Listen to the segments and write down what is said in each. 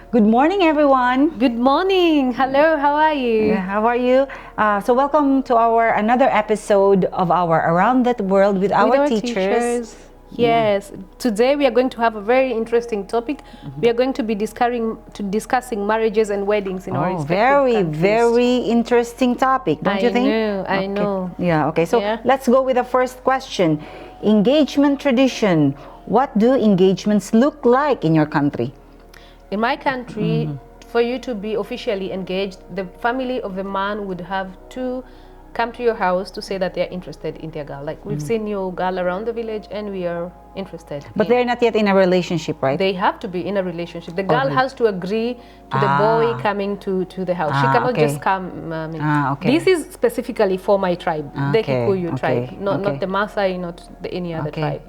Good morning, everyone. Good morning. Hello, how are you? How are you? So welcome to our another episode of our Around the World with our teachers. Yes. Today we are going to have a very interesting topic. We are going to be discussing marriages and weddings in our respective countries. Very interesting topic, don't you think? I know. Yeah, okay. So let's go with the first question. Engagement tradition. What do engagements look like in your country? In my country, for you to be officially engaged, the family of the man would have to come to your house to say that they're interested in their girl. Like, we've seen your girl around the village and we are interested. But they're not yet in a relationship, right? They have to be in a relationship. The girl has to agree to the boy coming to the house. She cannot just come. This is specifically for my tribe, the Kikuyu tribe, not the Maasai, not any other tribe.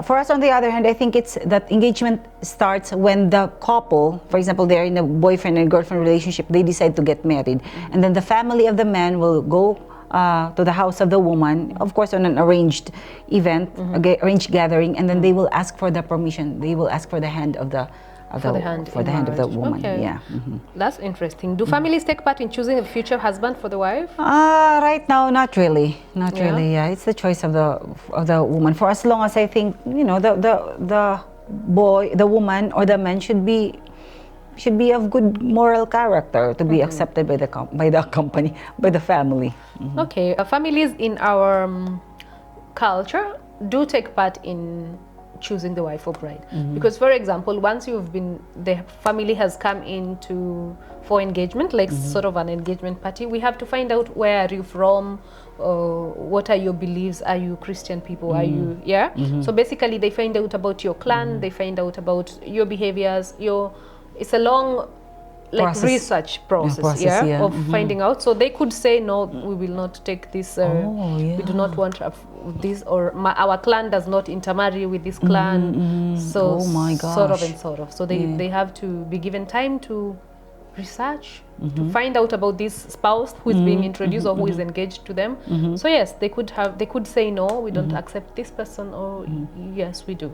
For us, on the other hand, I think it's that engagement starts when the couple, for example, they're in a boyfriend and girlfriend relationship, they decide to get married. And then the family of the man will go to the house of the woman, of course on an arranged event, arranged gathering, and then they will ask for the permission. They will ask for the hand of the hand of the woman. Okay. That's interesting. Do families take part in choosing a future husband for the wife? Right now, not really. Not really. Yeah, it's the choice of the woman. For as long as I think the boy, the woman, or the man should be of good moral character to be accepted by the company, by the family. Okay, families in our culture do take part in choosing the wife or bride, because, for example, once the family has come in for engagement, like sort of an engagement party, we have to find out where are you from, what are your beliefs, are you Christian people, are you so basically they find out about your clan, they find out about your behaviors, it's a long research process, of finding out. So they could say, no, we will not take this, we do not want this, or our clan does not intermarry with this clan. So sort of. So they have to be given time to research, to find out about this spouse who is being introduced or who is engaged to them. So yes, they could say, no, we don't accept this person, or yes, we do.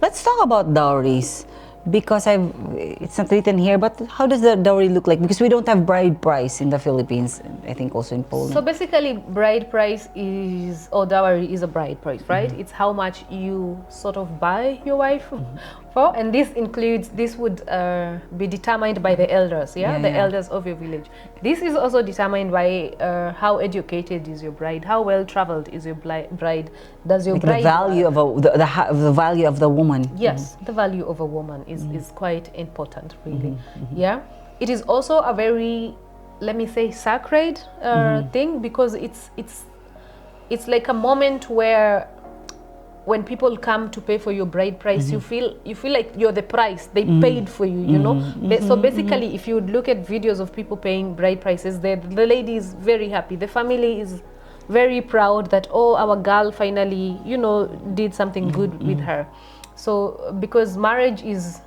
Let's talk about dowries. Because it's not written here, but how does the dowry look like? Because we don't have bride price in the Philippines, I think also in Poland. So basically, bride price or dowry is a bride price, right? It's how much you sort of buy your wife for, and this would be determined by the elders, the elders of your village. This is also determined by how educated is your bride, how well traveled is your bride. Does your bride the value the value of the woman? Yes, the value of a woman is quite important, really. It is also a very, let me say, sacred thing, because it's like a moment where when people come to pay for your bride price, you feel like you're the price they paid for you, you know. So basically, if you look at videos of people paying bride prices, the lady is very happy, the family is very proud that, oh, our girl finally, did something good with her. So because marriage is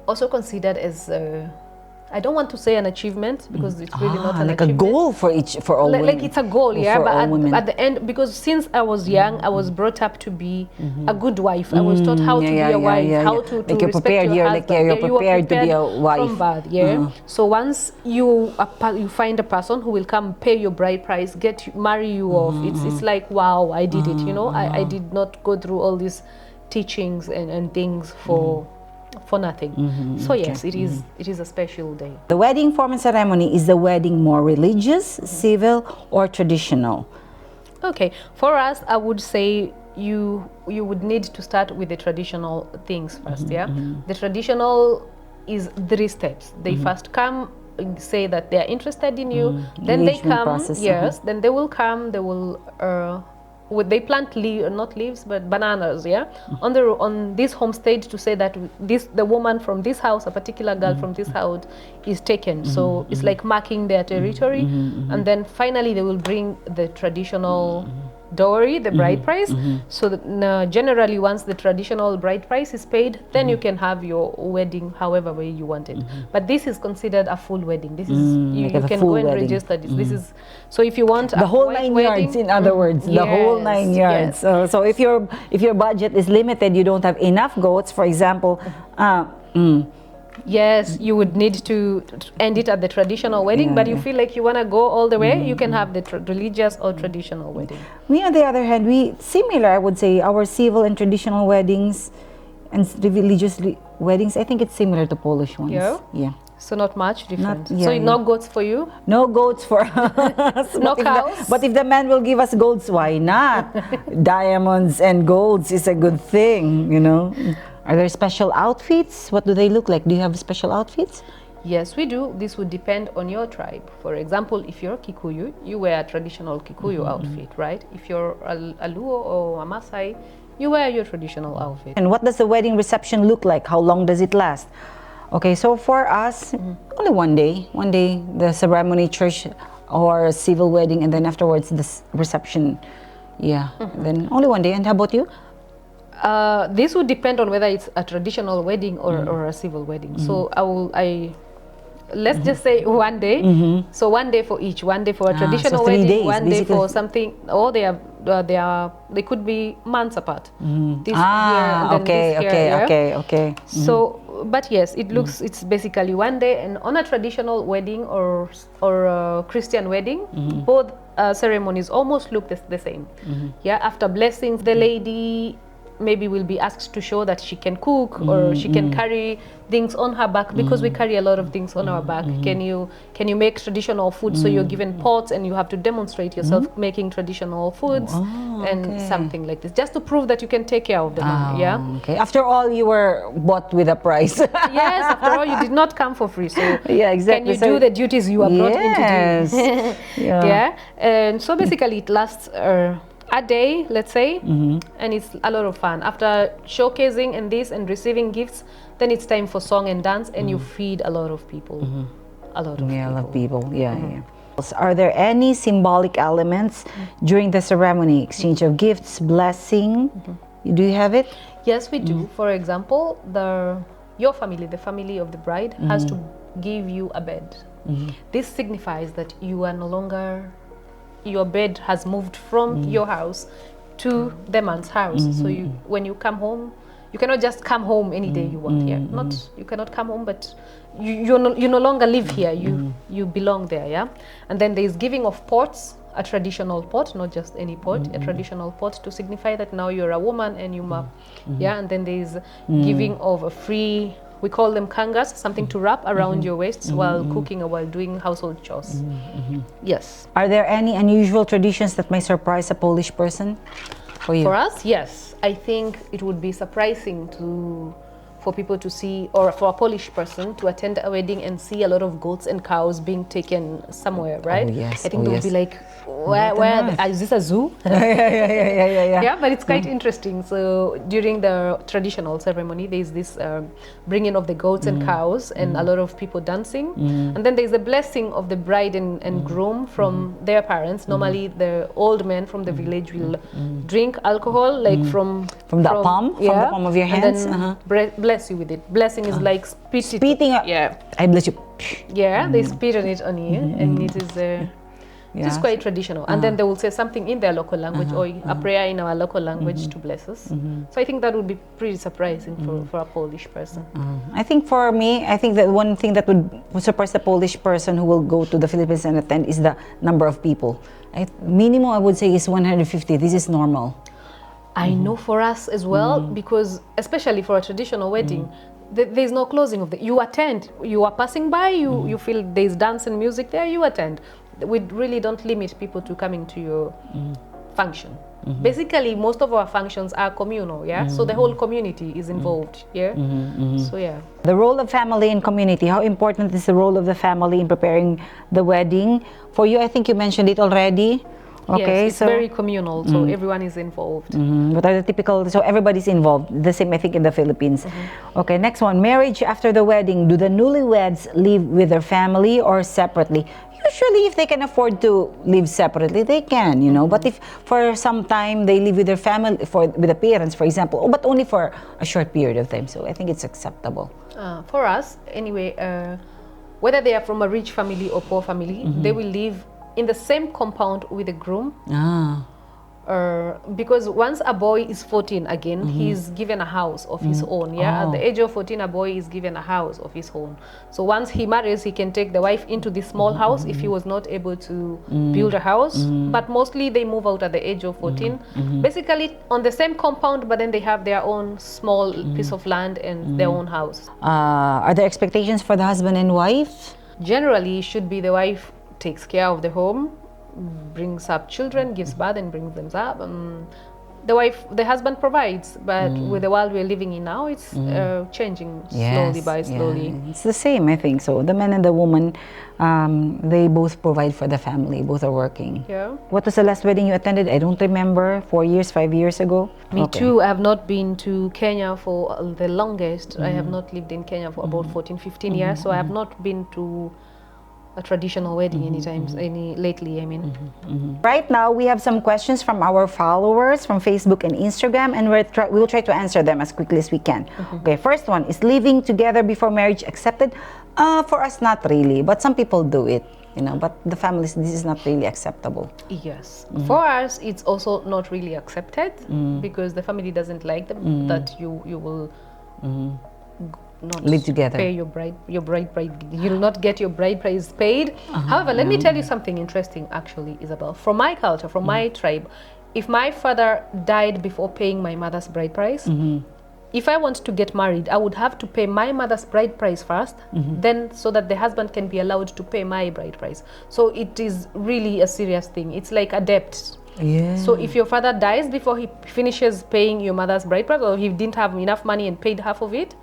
also considered as I don't want to say an achievement, because it's really not an like achievement. a goal for all women. Like it's a goal, but at the end, because since I was young, I was brought up to be a good wife. I was taught how to be a wife, how to respect your husband. You're prepared to be a wife. From birth, So once you find a person who will come pay your bride price, marry you off, it's like, wow, I did it. I did not go through all these teachings and things for nothing. So yes, it is a special day. The wedding form and ceremony, is the wedding more religious, civil, or traditional? Okay, for us, I would say you would need to start with the traditional things first. The traditional is 3 steps. They first come, say that they are interested in you, then they come process, then they will come, they will they plant not leaves but bananas, on this homestead, to say that the woman from this house, a particular girl from this house, is taken. So it's like marking their territory, and then finally they will bring the traditional dowry, the bride price. So that, generally, once the traditional bride price is paid, then you can have your wedding however way you want it. But this is considered a full wedding. This is you can go and register this. This is so if you want the whole 9 yards. In other words, the whole 9 yards. So if your budget is limited, you don't have enough goats, for example. Yes, you would need to end it at the traditional wedding, but you feel like you want to go all the way, you can have the religious or traditional wedding. Me, on the other hand, we similar, I would say, our civil and traditional weddings and religious weddings. I think it's similar to Polish ones. Yeah? Yeah. So not much different. yeah, So yeah. no goats for you? No goats for us. No But if cows? but if the man will give us golds, why not? Diamonds and golds is a good thing, you know. Are there special outfits? What do they look like? Do you have special outfits? Yes, we do. This would depend on your tribe. For example, if you're Kikuyu, you wear a traditional Kikuyu outfit, right? If you're a Luo or a Maasai, you wear your traditional outfit. And what does the wedding reception look like? How long does it last? Okay, so for us, only one day. One day, the ceremony, church or civil wedding, and then afterwards the reception. Yeah, then only one day. And how about you? This would depend on whether it's a traditional wedding or a civil wedding. So let's just say one day. So one day for each. One day for a traditional so 3 wedding. days, One day basically. for something. Or they could be months apart. This here, then Okay, this here, yeah? okay. So, but yes, it looks it's basically one day, and on a traditional wedding or a Christian wedding, both ceremonies almost look the same. Yeah, after blessings, the lady maybe will be asked to show that she can cook or she can carry things on her back, because we carry a lot of things on our back. Can you make traditional food? So you're given pots and you have to demonstrate yourself making traditional foods and something like this, just to prove that you can take care of the man. Yeah. Okay. After all, you were bought with a price. Yes. After all, you did not come for free. So Yeah, exactly. can you do the duties you are brought in to Yes. do? Yeah. Yeah. And so basically, it lasts a day, let's say, and it's a lot of fun. After showcasing and this and receiving gifts, then it's time for song and dance, and you feed a lot of people. A lot of Yeah, a lot of people. people. Yeah, yeah. Are there any symbolic elements during the ceremony? Exchange of gifts, blessing? Do you have it? Yes, we do. For example, your family, the family of the bride, has to give you a bed. This signifies that you are no longer, your bed has moved from your house to the man's house. So when you come home, you cannot just come home any day you want here. You cannot come home, but you no longer live here. You belong there, yeah. And then there is giving of pots, a traditional pot, not just any pot, a traditional pot to signify that now you're a woman and you map, yeah. And then there is giving of a free, we call them kangas, something to wrap around your waist while cooking or while doing household chores. Yes. Are there any unusual traditions that may surprise a Polish person for you? For us, yes. I think it would be surprising for people to see, or for a Polish person to attend a wedding and see a lot of goats and cows being taken somewhere, right? Oh, yes. I think Oh, they would yes. be like, where is this a zoo? yeah. Yeah, but it's quite interesting. So during the traditional ceremony, there's this bringing of the goats and cows and a lot of people dancing. And then there's a blessing of the bride and groom from their parents. Normally, the old men from the village will drink alcohol, like from the palm of your hands. And then bless you with it. Blessing is like Spitting. Yeah. I bless you. Yeah, they spit on it on you, and it is just quite traditional. And then they will say something in their local language or a prayer in our local language to bless us. So I think that would be pretty surprising for a Polish person. I think for me, I think that one thing that would surprise the Polish person who will go to the Philippines and attend is the number of people. Minimum, I would say, is 150. This is normal. I know for us as well, because especially for a traditional wedding, there's no closing of the. You attend. You are passing by. You feel there's dance and music there. You attend. We really don't limit people to coming to your function. Basically, most of our functions are communal. Yeah. So the whole community is involved. Yeah. So yeah. The role of family and community. How important is the role of the family in preparing the wedding? For you, I think you mentioned it already. Okay, yes, it's very communal, so everyone is involved. What are the typical, so everybody's involved, the same I think in the Philippines. Okay, next one, marriage after the wedding. Do the newlyweds live with their family or separately? Usually, if they can afford to live separately, they can, you know. But if for some time they live with their family, with the parents, for example, but only for a short period of time, so I think it's acceptable. For us, anyway, whether they are from a rich family or poor family, they will live in the same compound with the groom because once a boy is 14 again, he's given a house of his own. Yeah, at the age of 14, a boy is given a house of his own. So once he marries, he can take the wife into this small house if he was not able to build a house. But mostly they move out at the age of 14, basically on the same compound, but then they have their own small piece of land and their own house. Are there expectations for the husband and wife? Generally, should be the wife takes care of the home, brings up children, gives birth and brings them up. The husband provides, but with the world we're living in now, it's changing slowly by slowly. Yeah. It's the same, I think. So the man and the woman, they both provide for the family. Both are working. Yeah. What was the last wedding you attended? I don't remember. 4 years, 5 years ago? Me too. I have not been to Kenya for the longest. I have not lived in Kenya for about 14, 15 years. So I have not been to a traditional wedding lately, I mean. Right now, we have some questions from our followers from Facebook and Instagram, and we'll try to answer them as quickly as we can. Okay, first one, is living together before marriage accepted? For us, not really, but some people do it, but the families, this is not really acceptable. Yes. For us, it's also not really accepted because the family doesn't like them, that you will not live together, pay your bride you'll not get your bride price paid. However, let me tell you something interesting, actually, Isabel. From my culture, from my tribe, if my father died before paying my mother's bride price, if I want to get married, I would have to pay my mother's bride price first, then so that the husband can be allowed to pay my bride price. So it is really a serious thing. It's like a debt. Yeah. So if your father dies before he finishes paying your mother's bride price, or he didn't have enough money and paid half of it,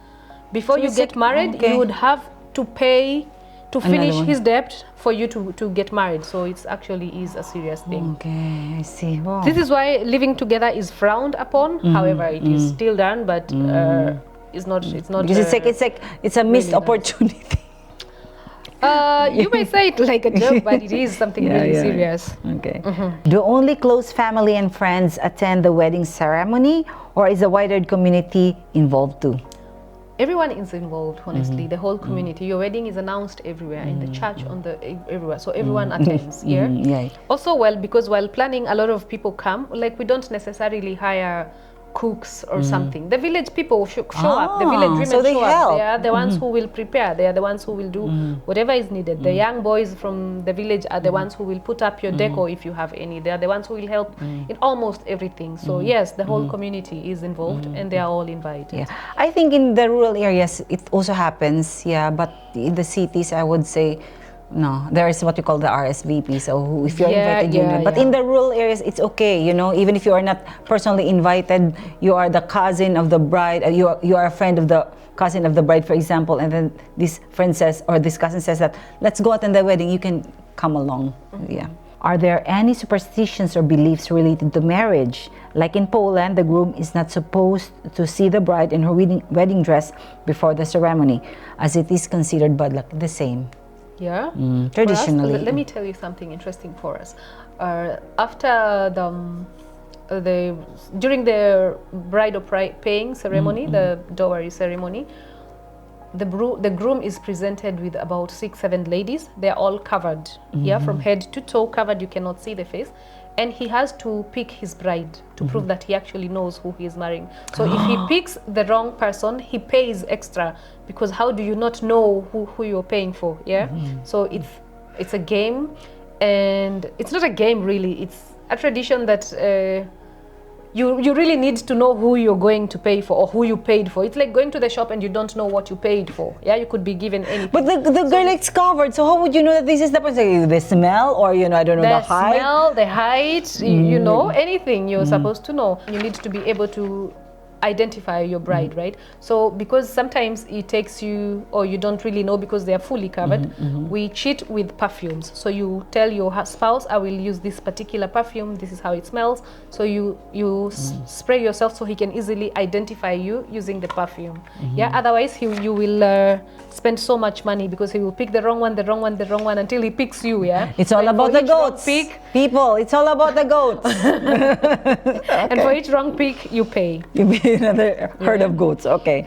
before you get married, you would have to pay to finish his debt for you to get married. So it's actually is a serious thing. Okay, I see. Wow. This is why living together is frowned upon. However, it is still done, but it's not. Because it's a missed opportunity. You may say it like a joke, but it is something really serious. Okay. Do only close family and friends attend the wedding ceremony, or is the wider community involved too? Everyone is involved, honestly. The whole community. Your wedding is announced everywhere, in the church, everywhere. So everyone attends. Yeah. Also, because while planning, a lot of people come. Like, we don't necessarily hire cooks or something. The village people show up. The village women so they show help. up. They are the ones who will prepare. They are the ones who will do whatever is needed. The young boys from the village are the ones who will put up your decor if you have any. They are the ones who will help in almost everything. So yes, the whole community is involved and they are all invited. Yeah, I think in the rural areas it also happens. Yeah, but in the cities, I would say, no, there is what you call the RSVP. So if you're invited, you know. But in the rural areas, it's okay. Even if you are not personally invited, you are the cousin of the bride. You are a friend of the cousin of the bride, for example. And then this friend says, or this cousin says that, let's go attend the wedding. You can come along. Yeah. Are there any superstitions or beliefs related to marriage? Like in Poland, the groom is not supposed to see the bride in her wedding dress before the ceremony, as it is considered bad luck. The same. Yeah. Traditionally. Let me tell you something interesting for us. After during the bride paying ceremony, the dowry ceremony, the groom is presented with about 6-7 ladies. They're all covered, from head to toe covered. You cannot see the face. And he has to pick his bride to prove that he actually knows who he is marrying. So if he picks the wrong person, he pays extra, because how do you not know who you're paying for? Yeah. So it's a game, and it's not a game really. It's a tradition that you really need to know who you're going to pay for or who you paid for. It's like going to the shop and you don't know what you paid for. Yeah, you could be given anything. But the girl is covered, so how would you know that this is the person? The smell, or I don't know, the height? The smell, the height, you know, anything you're supposed to know. You need to be able to identify your bride, right? So because sometimes it takes you, or you don't really know because they are fully covered, we cheat with perfumes. So you tell your spouse, I will use this particular perfume, this is how it smells. So you spray yourself so he can easily identify you using the perfume. Yeah, otherwise you will spend so much money, because he will pick the wrong one until he picks you. Yeah, it's all about the goats. People, it's all about the goats. And for each wrong pick, you pay. another herd of goats. Okay.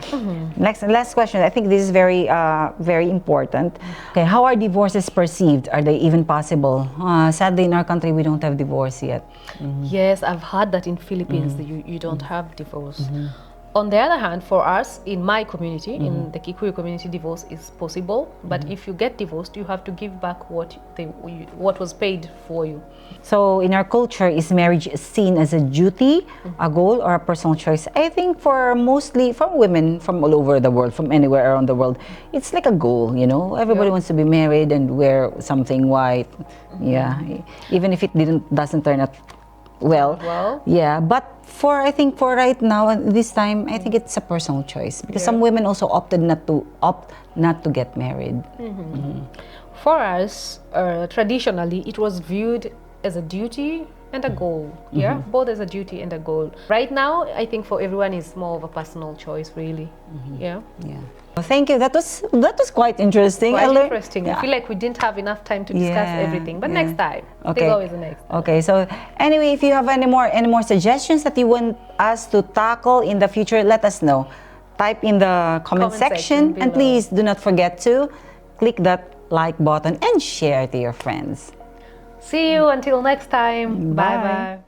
Last question. I think this is very important. Okay, how are divorces perceived? Are they even possible? Sadly, in our country, we don't have divorce yet. Yes, I've heard that in Philippines that you don't have divorce. On the other hand, for us, in my community, in the Kikuyu community, divorce is possible. But if you get divorced, you have to give back what was paid for you. So in our culture, is marriage seen as a duty, a goal, or a personal choice? I think for mostly from women from all over the world, from anywhere around the world, it's like a goal, you know? Everybody wants to be married and wear something white. Yeah, even if it doesn't turn out well. Yeah, but I think for right now, this time, I think it's a personal choice because some women also opt not to get married. For us, traditionally, it was viewed as a duty and a goal. Yeah, both as a duty and a goal. Right now, I think for everyone, it's more of a personal choice, really. Yeah. Well, thank you. That was quite interesting. Quite interesting. I feel like we didn't have enough time to discuss everything, but next time. There's always the next time. Okay. So anyway, if you have any more suggestions that you want us to tackle in the future, let us know. Type in the comment section, and please do not forget to click that like button and share to your friends. See you until next time. Bye. Bye.